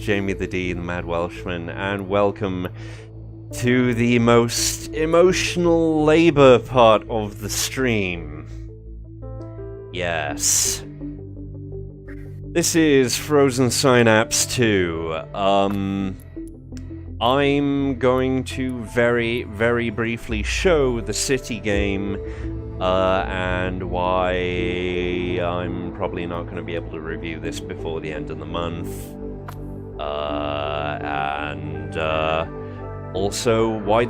Jamie the D, the Mad Welshman, and welcome to the most emotional labor part of the stream. Yes. This is Frozen Synapse 2. I'm going to very, very briefly show the city game, and why I'm probably not going to be able to review this before the end of the month. Also why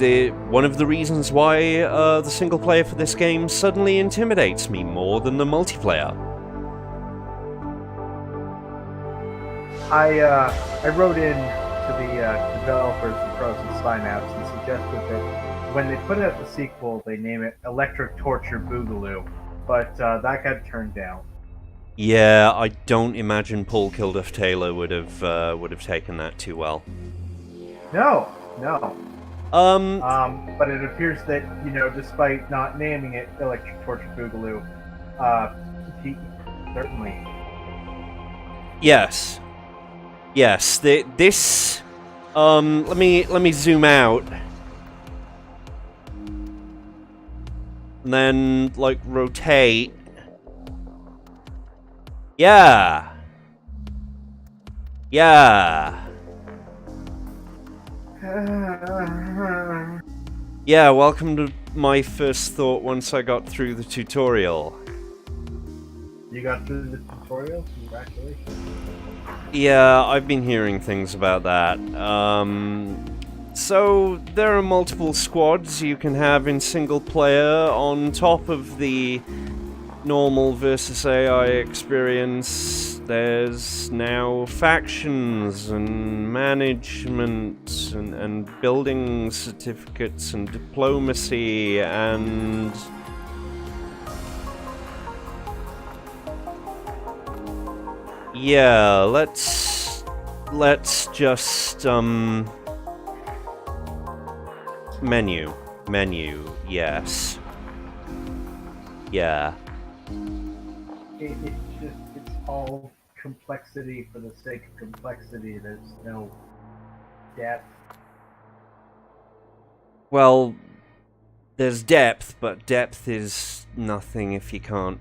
one of the reasons why the single player for this game suddenly intimidates me more than the multiplayer. I wrote in to the developers of Frozen Synapse and suggested that when they put out the sequel, they name it Electric Torture Boogaloo, but that got turned down. Yeah, I don't imagine Paul Kilduff Taylor would have taken that too well. No. Um. But it appears that, despite not naming it Electric Torture Boogaloo, he certainly. Yes. Yes. This. Let me zoom out. And then, like, rotate. Yeah. Yeah. Yeah, welcome to my first thought once I got through the tutorial. You got through the tutorial? Congratulations. Yeah, I've been hearing things about that. So, there are multiple squads you can have in single player on top of the normal versus AI experience. There's now factions and management and building certificates and diplomacy and yeah, let's just menu, yes. Yeah. It's all complexity for the sake of complexity. There's no depth. Well, there's depth, but depth is nothing if you can't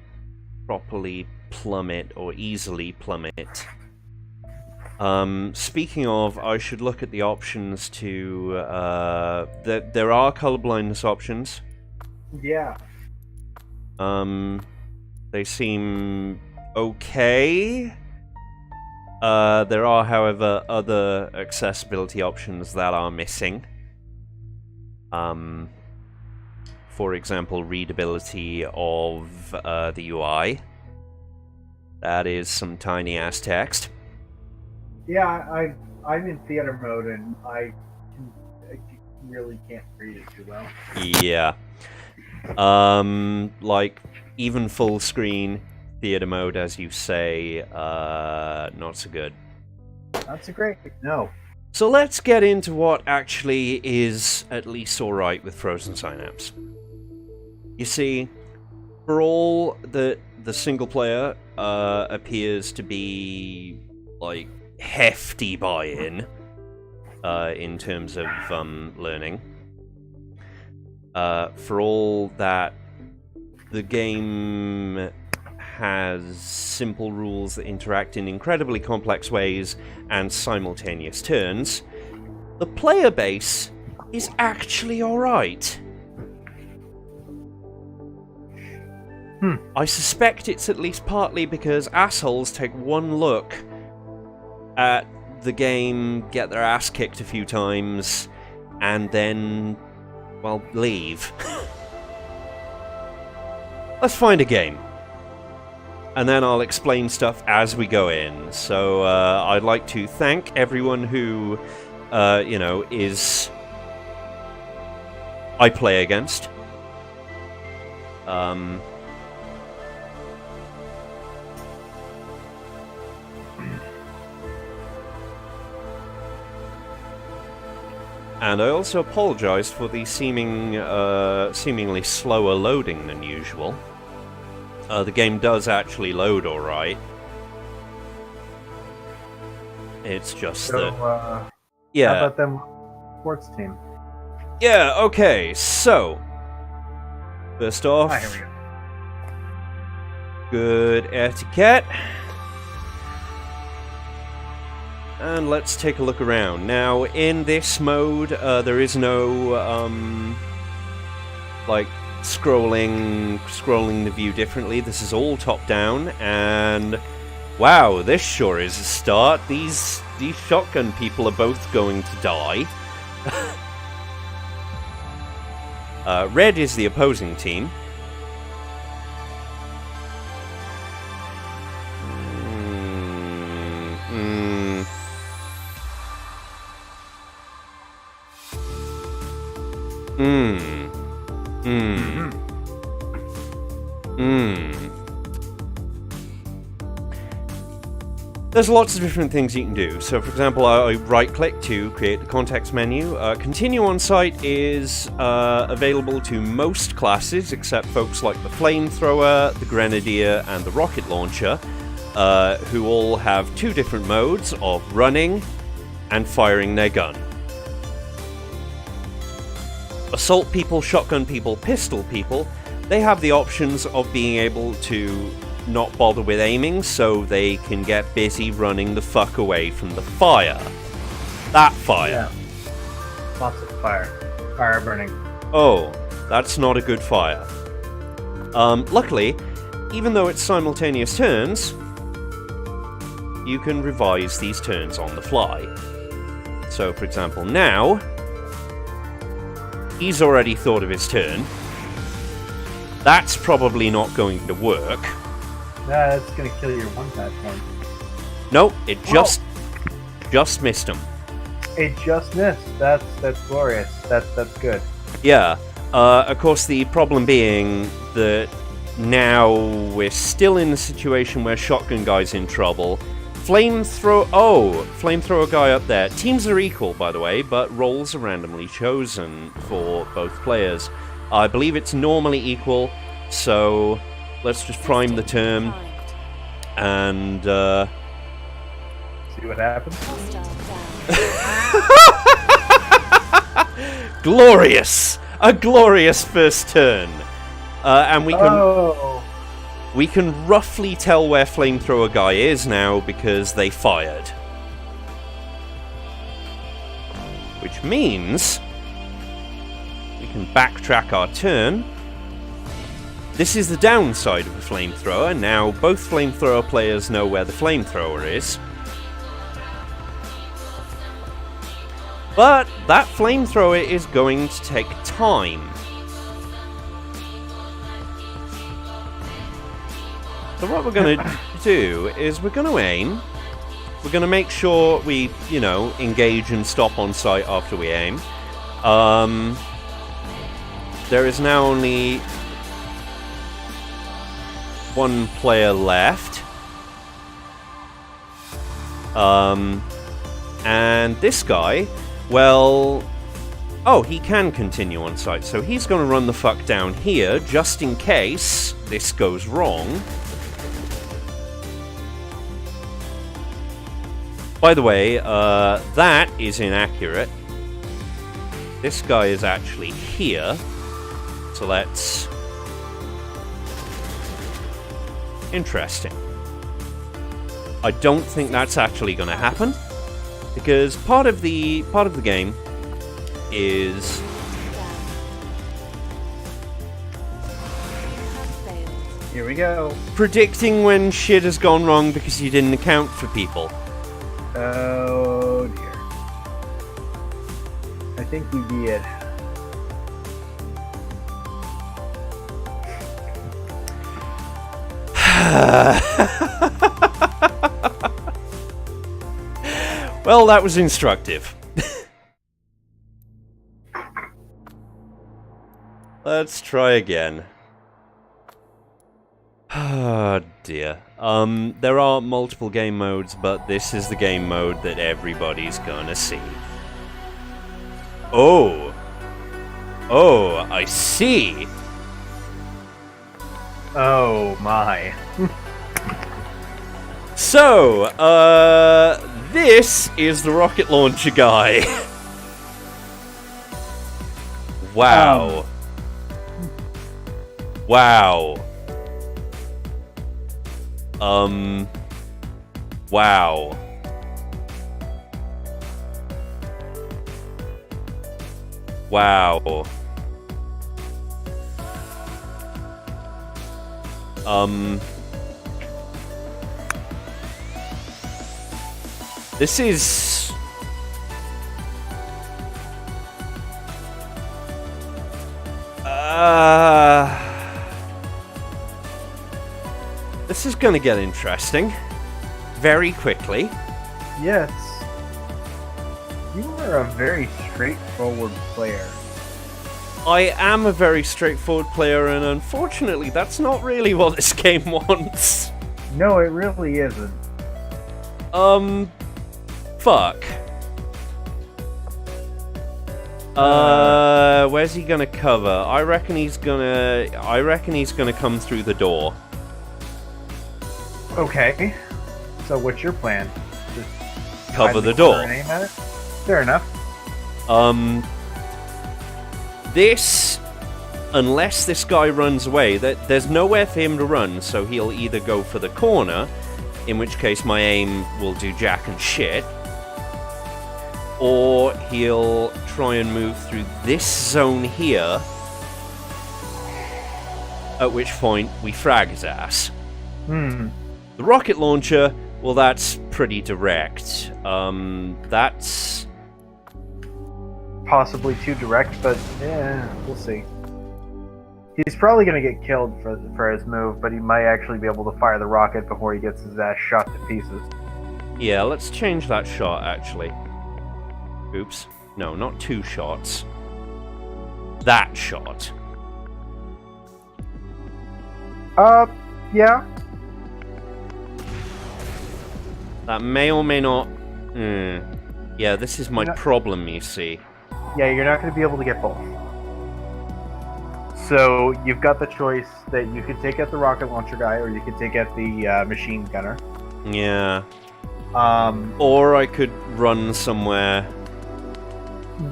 properly plumb it or easily plumb it. Speaking of, I should look at the options to, there are colorblindness options. Yeah. They seem okay. There are, however, other accessibility options that are missing. For example, readability of the UI. That is some tiny-ass text. Yeah, I'm in theater mode, and I really can't read it too well. Yeah. Like, even full screen theater mode, as you say, not so good. Not so great, no. So let's get into what actually is at least alright with Frozen Synapse. You see, for all the single player appears to be, like, hefty buy-in in terms of learning. For all that the game has simple rules that interact in incredibly complex ways and simultaneous turns, the player base is actually alright. I suspect it's at least partly because assholes take one look at the game, get their ass kicked a few times, and then, well, leave. Let's find a game. And then I'll explain stuff as we go in. So, I'd like to thank everyone who, is I play against. And I also apologize for the seemingly slower loading than usual. The game does actually load alright. It's just So, that... how Yeah. about them sports team? Yeah, okay, so... First off... Ah, here we go. Good etiquette. And let's take a look around. Now, in this mode, there is no, like, scrolling the view differently. This is all top-down, and... Wow, this sure is a start. These shotgun people are both going to die. Red is the opposing team. There's lots of different things you can do. So, for example, I right-click to create the context menu. Continue on site is available to most classes, except folks like the Flamethrower, the Grenadier, and the Rocket Launcher, who all have two different modes of running and firing their gun. Assault people, shotgun people, pistol people, they have the options of being able to not bother with aiming, so they can get busy running the fuck away from the fire. That fire. Yeah. Lots of fire. Fire burning. Oh, that's not a good fire. Luckily, even though it's simultaneous turns, you can revise these turns on the fly. So, for example, now, he's already thought of his turn. That's probably not going to work. Nah, that's gonna kill your one tap one. Nope, it just missed him. It just missed. That's glorious. That's good. Yeah. Of course, the problem being that now we're still in the situation where shotgun guy's in trouble. Flamethrower guy up there. Teams are equal, by the way, but roles are randomly chosen for both players. I believe it's normally equal, so let's just prime the turn and see what happens. Glorious! A glorious first turn. And we can roughly tell where Flamethrower guy is now because they fired. Which means we can backtrack our turn. This is the downside of the Flamethrower. Now both Flamethrower players know where the Flamethrower is. But that Flamethrower is going to take time. So what we're going to do is we're going to aim. We're going to make sure we, engage and stop on sight after we aim. There is now only one player left. And this guy, well... Oh, he can continue on sight, so he's going to run the fuck down here, just in case this goes wrong. By the way, that is inaccurate. This guy is actually here. So let's... Interesting. I don't think that's actually going to happen, because part of the game is here we go. Predicting when shit has gone wrong because you didn't account for people. Oh dear. I think we did. Well, that was instructive. Let's try again. Oh dear. There are multiple game modes, but this is the game mode that everybody's gonna see. Oh! Oh, I see! Oh my. So, This is the rocket launcher guy. Wow. Wow. Wow. Wow. This is... This is gonna get interesting. Very quickly. Yes. You are a very straightforward player. I am a very straightforward player, and unfortunately, that's not really what this game wants. No, it really isn't. Fuck. Where's he gonna cover? I reckon he's gonna come through the door. Okay. So what's your plan? Just Cover the door. and aim at it? Fair enough. This, unless this guy runs away, there's nowhere for him to run, so he'll either go for the corner, in which case my aim will do jack and shit, or he'll try and move through this zone here, at which point we frag his ass. The rocket launcher, well, that's pretty direct. That's... Possibly too direct, but yeah, we'll see. He's probably going to get killed for his move, but he might actually be able to fire the rocket before he gets his ass shot to pieces. Yeah, let's change that shot, actually. Oops. No, not two shots. That shot. Yeah. That may or may not... Yeah, this is my problem, you see. Yeah, you're not going to be able to get both. So, you've got the choice that you could take out the rocket launcher guy, or you could take out the machine gunner. Yeah. Or I could run somewhere.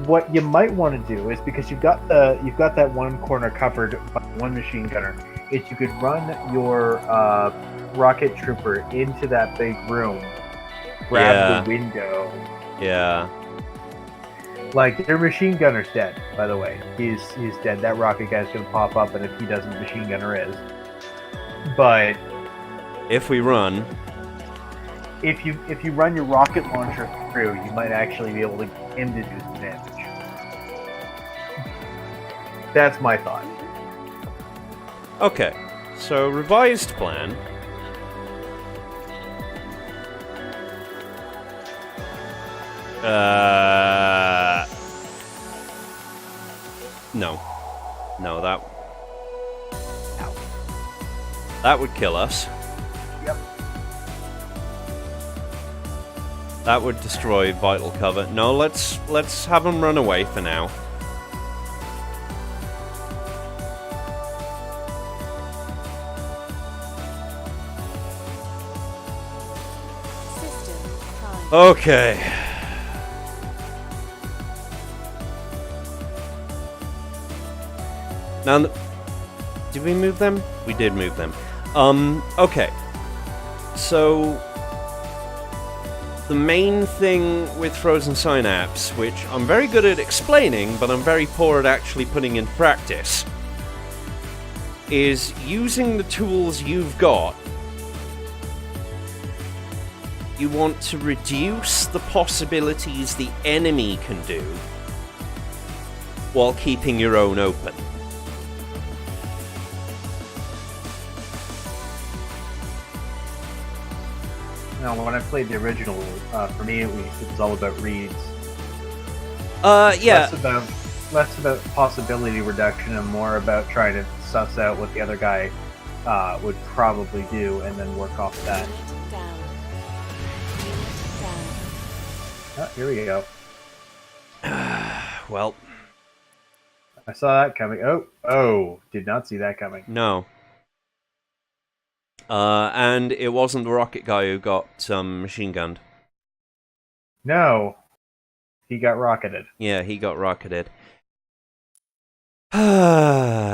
What you might want to do is, because you've got that one corner covered by one machine gunner, is you could run your rocket trooper into that big room, grab the window. Yeah. Like, your machine gunner's dead, by the way. He's dead. That rocket guy's gonna pop up, and if he doesn't, the machine gunner is. But if we run, if you run your rocket launcher through, you might actually be able to get him to do some damage. That's my thought. Okay, so revised plan. No. No, that would kill us. Yep. That would destroy vital cover. No, let's have him run away for now. Okay. Now, did we move them? We did move them. Okay. So, the main thing with Frozen Synapse, which I'm very good at explaining, but I'm very poor at actually putting in practice, is using the tools you've got. You want to reduce the possibilities the enemy can do, while keeping your own open. Now, when I played the original, for me at least, it was all about reads. Yeah. Less about possibility reduction and more about trying to suss out what the other guy would probably do and then work off that. Oh, here we go. Well, I saw that coming. Oh, did not see that coming. no. And it wasn't the rocket guy who got machine gunned. No, he got rocketed. Yeah, he got rocketed. And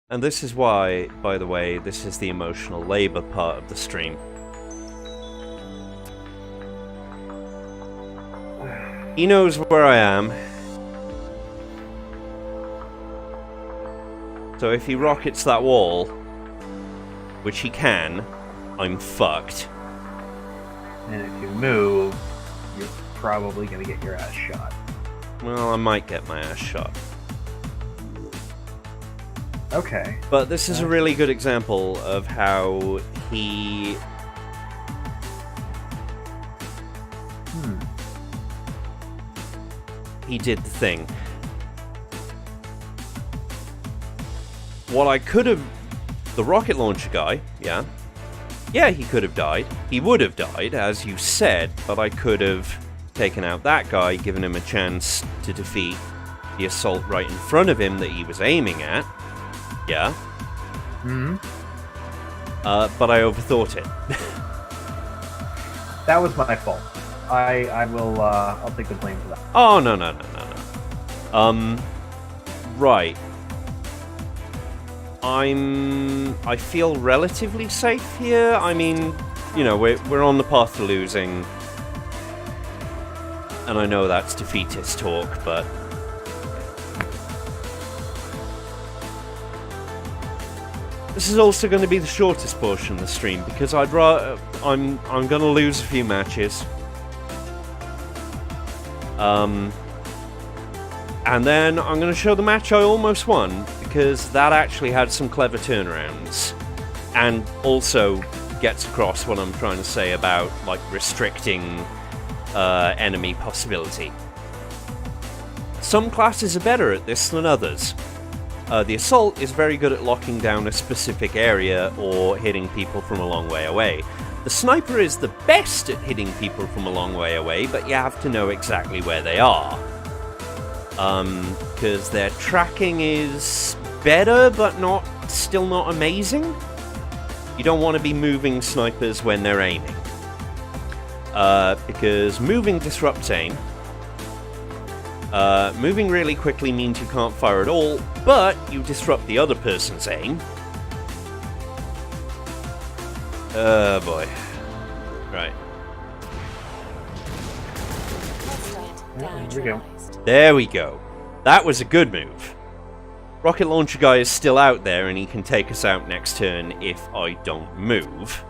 this is why, by the way, this is the emotional labor part of the stream. He knows where I am. So if he rockets that wall, which he can, I'm fucked. And if you move, you're probably gonna get your ass shot. Well, I might get my ass shot. Okay. But this is a really good example of how he... He did the thing. What I could have... The rocket launcher guy, yeah, he could have died. He would have died, as you said, but I could have taken out that guy, given him a chance to defeat the assault right in front of him that he was aiming at. Yeah. But I overthought it. That was my fault. I will, I'll take the blame for that. Oh, no. Right. I feel relatively safe here. I mean, you know, we're on the path to losing. And I know that's defeatist talk, but... This is also going to be the shortest portion of the stream, because I'm going to lose a few matches. And then I'm going to show the match I almost won, because that actually had some clever turnarounds. And also gets across what I'm trying to say about, like, restricting enemy possibility. Some classes are better at this than others. The assault is very good at locking down a specific area or hitting people from a long way away. The sniper is the best at hitting people from a long way away, but you have to know exactly where they are. Because their tracking is better, but still not amazing. You don't want to be moving snipers when they're aiming. Because moving disrupts aim. Moving really quickly means you can't fire at all, but you disrupt the other person's aim. Oh boy. Right. Here we go. There we go. That was a good move. Rocket launcher guy is still out there and he can take us out next turn if I don't move.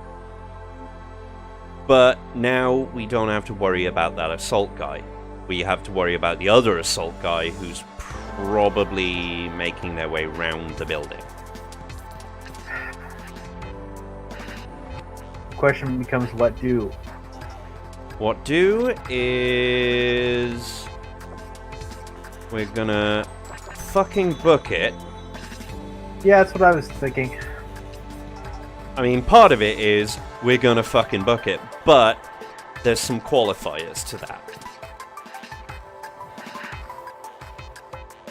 But now we don't have to worry about that assault guy. We have to worry about the other assault guy who's probably making their way round the building. The question becomes, what do? What do is... We're gonna fucking book it. Yeah, that's what I was thinking. I mean, part of it is we're gonna fucking book it, but there's some qualifiers to that.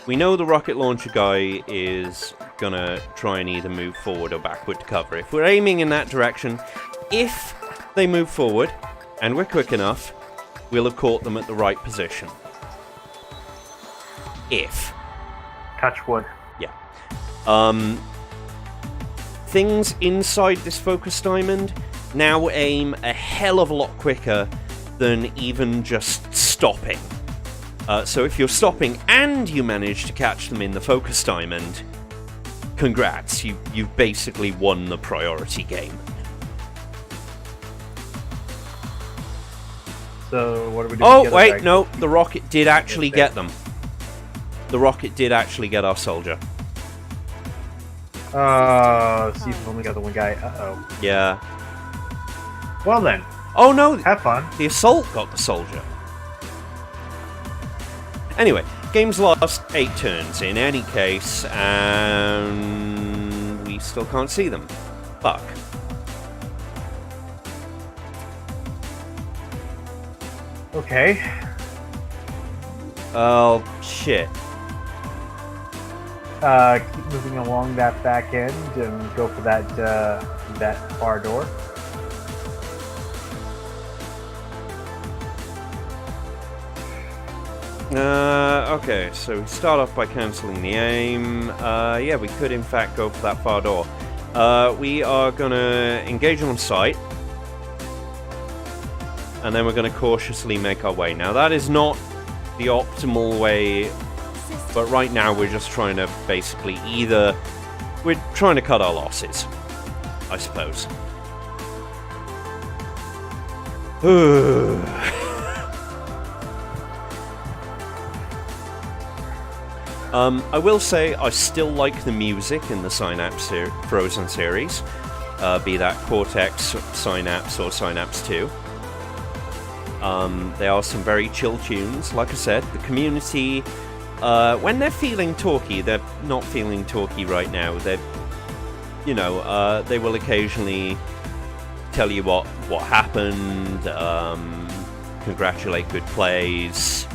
We know the rocket launcher guy is gonna try and either move forward or backward to cover. If we're aiming in that direction, if they move forward and we're quick enough, we'll have caught them at the right position. If. Touch wood. Yeah. Things inside this focus diamond now aim a hell of a lot quicker than even just stopping. So if you're stopping and you manage to catch them in the focus diamond, congrats, you've basically won the priority game. So what are we doing? Oh, wait, no, the rocket did actually get them. The rocket did actually get our soldier. So you've only got the one guy. Uh-oh. Yeah. Well then. Oh no, Have fun. the assault got the soldier. Anyway, game's last 8 turns in any case, and we still can't see them. Fuck. Okay. Oh, shit. Keep moving along that back end and go for that far door. Okay, so we start off by cancelling the aim. Yeah, we could in fact go for that far door. We are gonna engage on sight. And then we're gonna cautiously make our way. Now that is not the optimal way, but right now we're just trying to basically we're trying to cut our losses, I suppose. I will say I still like the music in the Synapse Frozen series, be that Cortex, Synapse, or Synapse 2. There are some very chill tunes. Like I said, the community, when they're feeling talky, they're not feeling talky right now. They're, they will occasionally tell you what happened, congratulate good plays.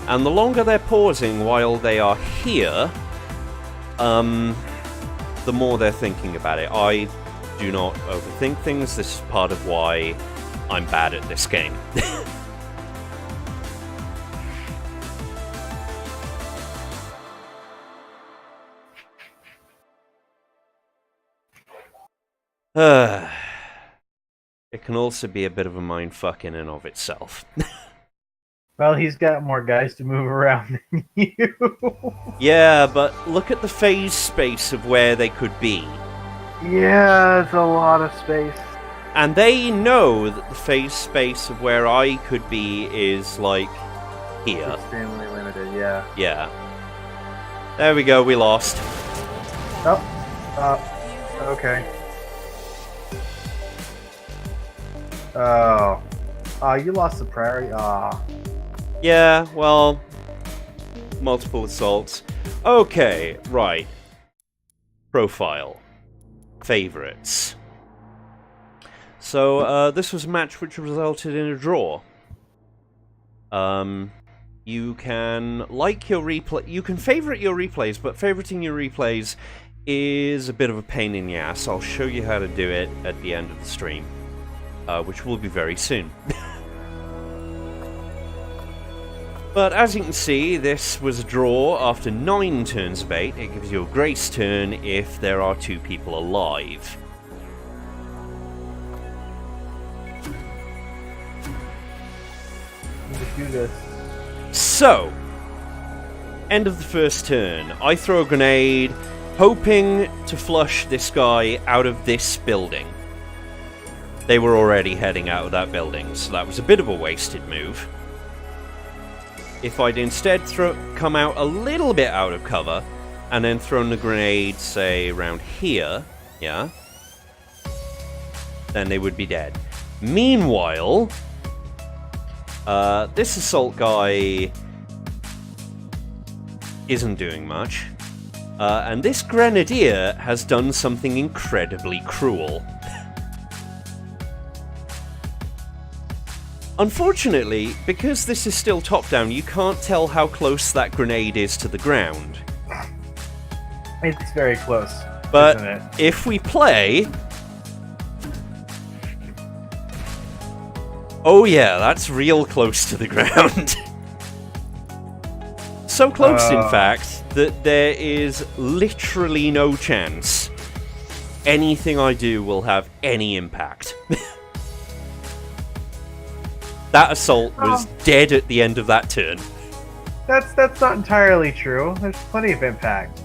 And the longer they're pausing while they are here, the more they're thinking about it. I do not overthink things. This is part of why I'm bad at this game. It can also be a bit of a mindfuck in and of itself. Well, he's got more guys to move around than you. Yeah, but look at the phase space of where they could be. Yeah, it's a lot of space. And they know that the phase space of where I could be is, like, here. Extremely limited, yeah. Yeah. There we go, we lost. Oh, okay. Oh. You lost the prairie? Yeah, well, multiple assaults. Okay, right. Profile. Favorites. So, this was a match which resulted in a draw. You can like your replay. You can favorite your replays, but favoriting your replays is a bit of a pain in the ass. I'll show you how to do it at the end of the stream, which will be very soon. But as you can see, this was a draw after 9 turns of 8. It gives you a grace turn if there are 2 people alive. Let's do this. So, end of the first turn. I throw a grenade, hoping to flush this guy out of this building. They were already heading out of that building, so that was a bit of a wasted move. If I'd instead come out a little bit out of cover, and then thrown the grenade, say, around here, yeah, then they would be dead. Meanwhile, this assault guy isn't doing much, and this grenadier has done something incredibly cruel. Unfortunately, because this is still top-down, you can't tell how close that grenade is to the ground. It's very close, but isn't it? If we play... Oh yeah, that's real close to the ground. So close, in fact, that there is literally no chance anything I do will have any impact. That assault was dead at the end of that turn. That's not entirely true. There's plenty of impact.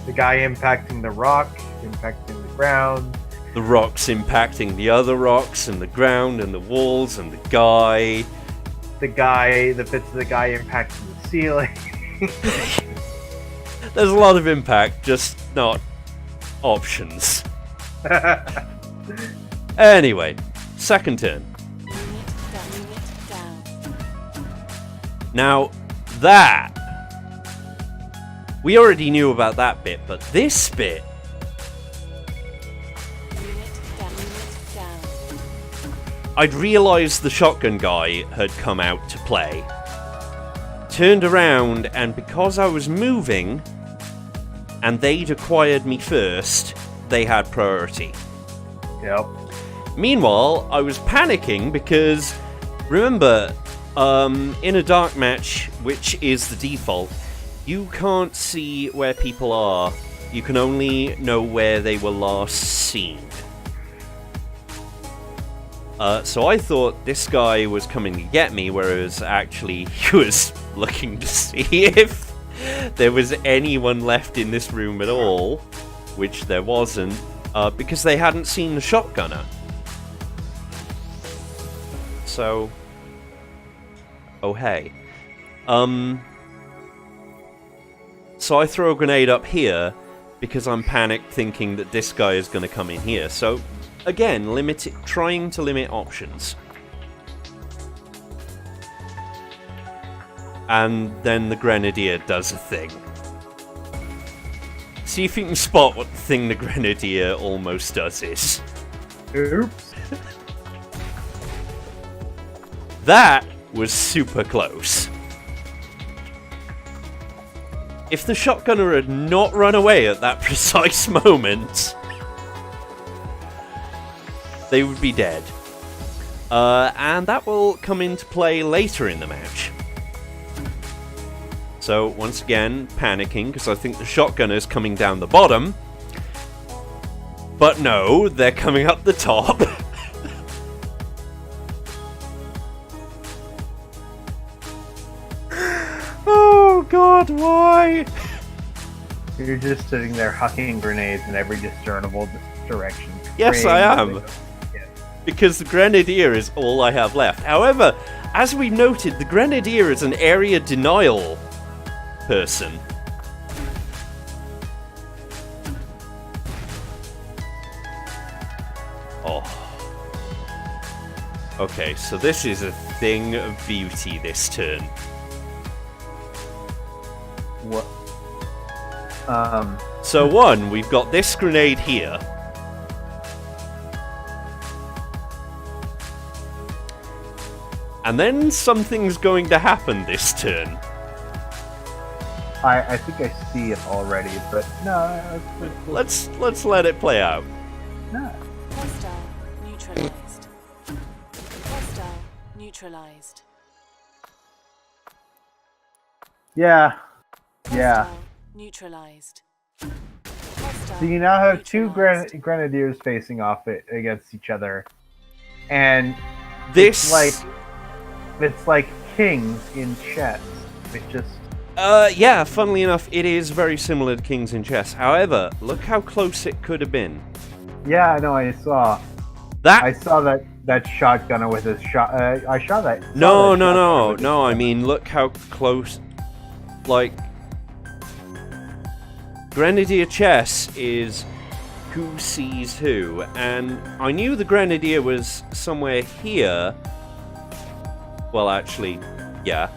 The guy impacting the rock, impacting the ground. The rocks impacting the other rocks, and the ground, and the walls, and the guy. The bits of the guy impacting the ceiling. There's a lot of impact, just not options. Anyway, second turn. Now, that... We already knew about that bit, but this bit... I'd realised the shotgun guy had come out to play. Turned around, and because I was moving, and they'd acquired me first, they had priority. Yep. Meanwhile, I was panicking because, remember, in a dark match, which is the default, you can't see where people are. You can only know where they were last seen. So I thought this guy was coming to get me, whereas actually he was looking to see if there was anyone left in this room at all, which there wasn't, because they hadn't seen the shotgunner. So, oh hey. So I throw a grenade up here because I'm panicked thinking that this guy is going to come in here. So, again, trying to limit options. And then the Grenadier does a thing. See if you can spot what the thing the Grenadier almost does is. Oops. That was super close. If the shotgunner had not run away at that precise moment, they would be dead. And that will come into play later in the match. So, once again, panicking, because I think the shotgunner's coming down the bottom. But no, they're coming up the top. Oh god, why? You're just sitting there hucking grenades in every discernible direction. Yes, I am. Because the Grenadier is all I have left. However, as we noted, the Grenadier is an area denial person. Oh. Okay, so this is a thing of beauty this turn. What? So one, we've got this grenade here. And then something's going to happen this turn. I think I see it already, but no. Let's let it play out. No. Hostile neutralized. Hostile neutralized. Yeah. Yeah. Hostile neutralized. Hostile So you now have two neutralized. grenadiers facing off against each other, and This it's like kings in chess. It's just yeah, funnily enough, it is very similar to Kings in Chess. However, look how close it could have been. yeah. I know. I saw That that shotgunner with his shot. I shot that. No. I mean, look how close. Like, Grenadier chess is who sees who, and I knew the Grenadier was somewhere here. Well, actually, yeah.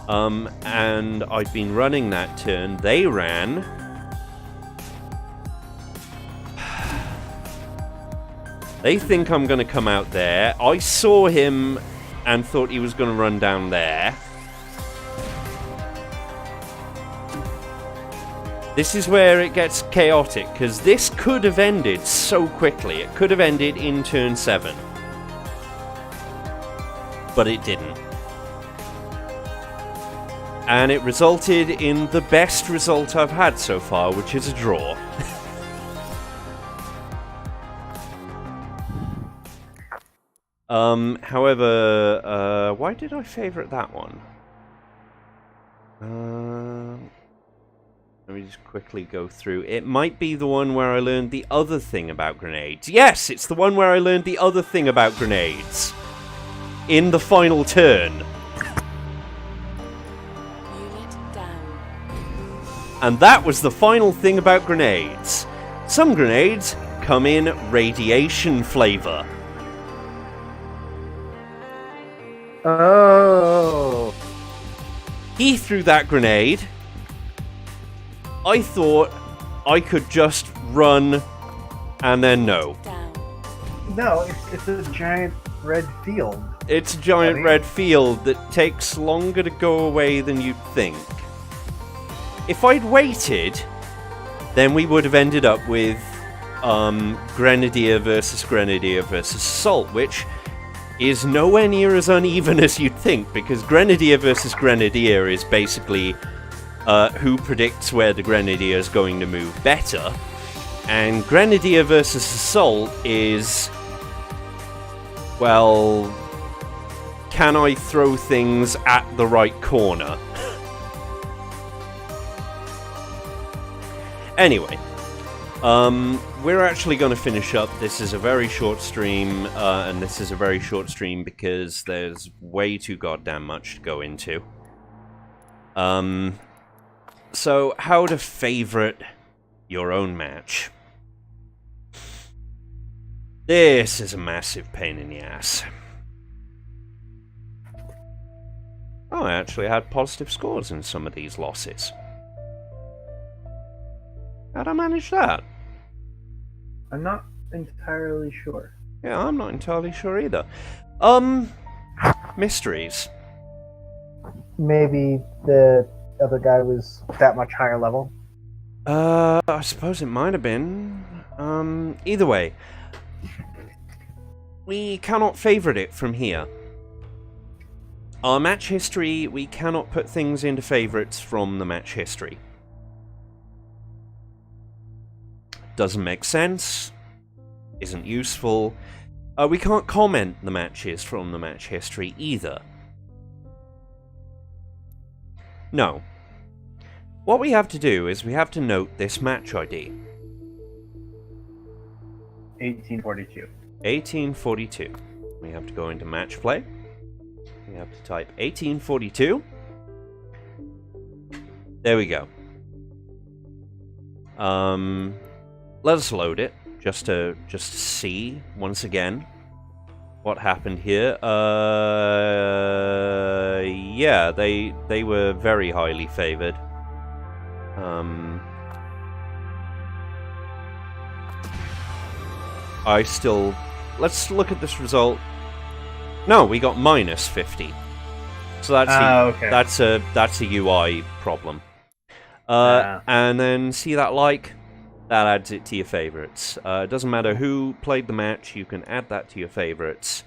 And I'd been running that turn. They ran. They think I'm going to come out there. I saw him and thought he was going to run down there. This is where it gets chaotic, because this could have ended so quickly. It could have ended in turn 7. But it didn't. And it resulted in the best result I've had so far, which is a draw. However, why did I favorite that one? Let me just quickly go through. It might be the one where I learned the other thing about grenades. Yes, it's the one where I learned the other thing about grenades. In the final turn. Unit down. And that was the final thing about grenades. Some grenades come in radiation flavor. Oh. He threw that grenade. I thought I could just run and then no. Down. No, it's a giant red field. It's a giant Buddy. red field that takes longer to go away than you'd think. If I'd waited, then we would have ended up with Grenadier versus Assault, which is nowhere near as uneven as you'd think, because Grenadier versus Grenadier is basically who predicts where the Grenadier is going to move better, and Grenadier versus Assault is, well, can I throw things at the right corner? Anyway, we're actually going to finish up. This is a very short stream, and this is a very short stream because there's way too goddamn much to go into. So, how to favorite your own match. This is a massive pain in the ass. Oh, I actually had positive scores in some of these losses. How'd I manage that? I'm not entirely sure. Yeah, I'm not entirely sure either. Mysteries. Maybe the other guy was that much higher level. I suppose it might have been. Either way, we cannot favorite it from here. Our match history, we cannot put things into favorites from the match history. Doesn't make sense. Isn't useful. We can't comment the matches from the match history either. No. What we have to do is we have to note this match ID. 1842. 1842. We have to go into match play. We have to type 1842. There we go. Let us load it just to see once again what happened here. Yeah, they were very highly favored. Let's look at this result. No, we got minus 50. So that's that's a UI problem. And then see that like? That adds it to your favorites. It doesn't matter who played the match, you can add that to your favorites.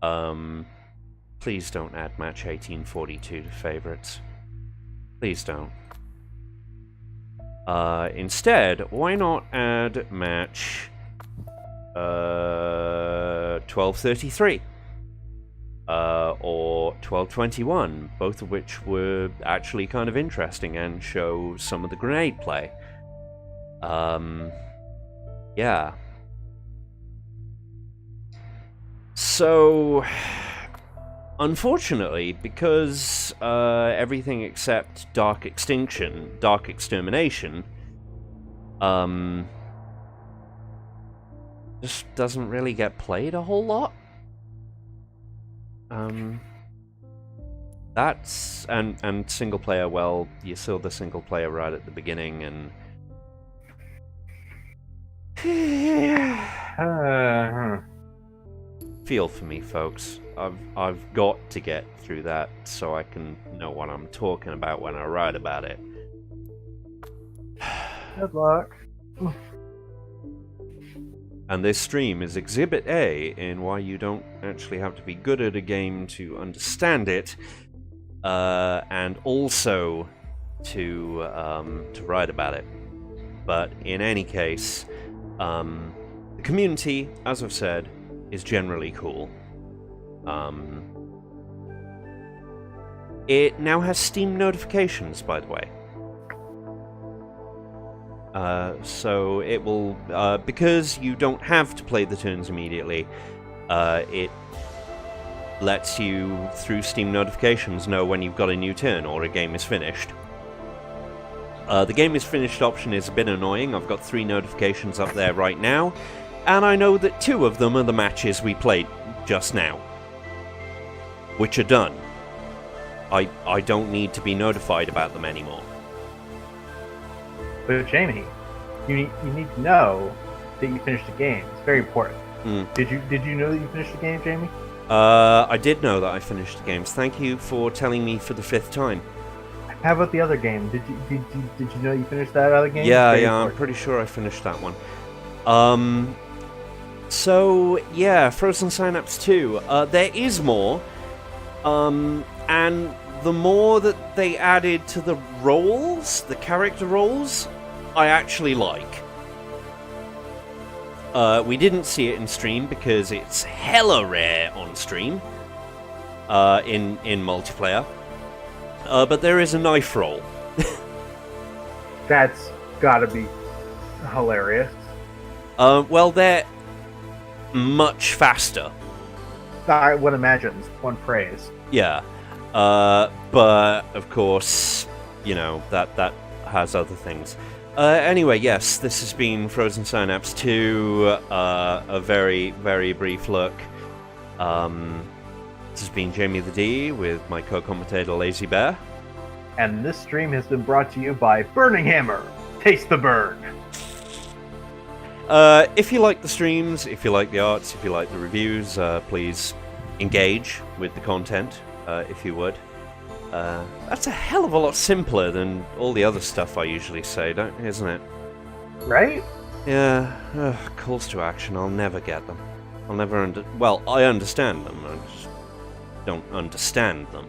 Please don't add match 1842 to favorites. Please don't. Instead, why not add match 1233? Or 1221, both of which were actually kind of interesting and show some of the grenade play. Yeah. So, unfortunately, because everything except Dark Extermination, just doesn't really get played a whole lot. That's and single player. Well, you saw the single player right at the beginning, and feel for me, folks. I've got to get through that so I can know what I'm talking about when I write about it. Good luck. And this stream is Exhibit A in why you don't actually have to be good at a game to understand it, and also to write about it. But in any case, the community, as I've said, is generally cool. It now has Steam notifications, by the way. So it will, because you don't have to play the turns immediately, it lets you, through Steam notifications, know when you've got a new turn or a game is finished. The game is finished option is a bit annoying. I've got 3 notifications up there right now, and I know that 2 of them are the matches we played just now, which are done. I don't need to be notified about them anymore. But Jamie, you need to know that you finished the game. It's very important. Did you know that you finished the game, Jamie? I did know that I finished the games. Thank you for telling me for the 5th time. How about the other game? Did you know you finished that other game? Yeah, I'm pretty sure I finished that one. So, yeah, Frozen Synapse 2. There is more. And the more that they added to the roles, the character roles, I actually like. We didn't see it in stream because it's hella rare on stream. In multiplayer. But there is a knife roll. That's gotta be hilarious. Well, they're much faster. I would imagine. One phrase. Yeah. But, of course, you know, that has other things. Anyway, yes, this has been Frozen Synapse 2, a very, very brief look. This has been Jamie the D with my co-commentator Lazy Bear. And this stream has been brought to you by Burning Hammer. Taste the burn. If you like the streams, if you like the arts, if you like the reviews, please engage with the content, if you would. That's a hell of a lot simpler than all the other stuff I usually say, isn't it? Right? Yeah, calls to action, I'll never get them. I'll never well, I understand them, I just don't understand them.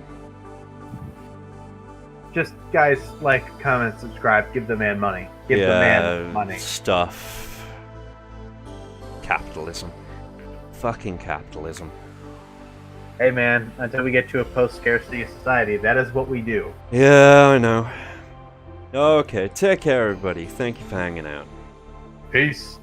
Just, guys, like, comment, subscribe, give the man money. Give the man money. Stuff. Capitalism. Fucking capitalism. Hey man, until we get to a post-scarcity society, that is what we do. Yeah, I know. Okay, take care everybody. Thank you for hanging out. Peace.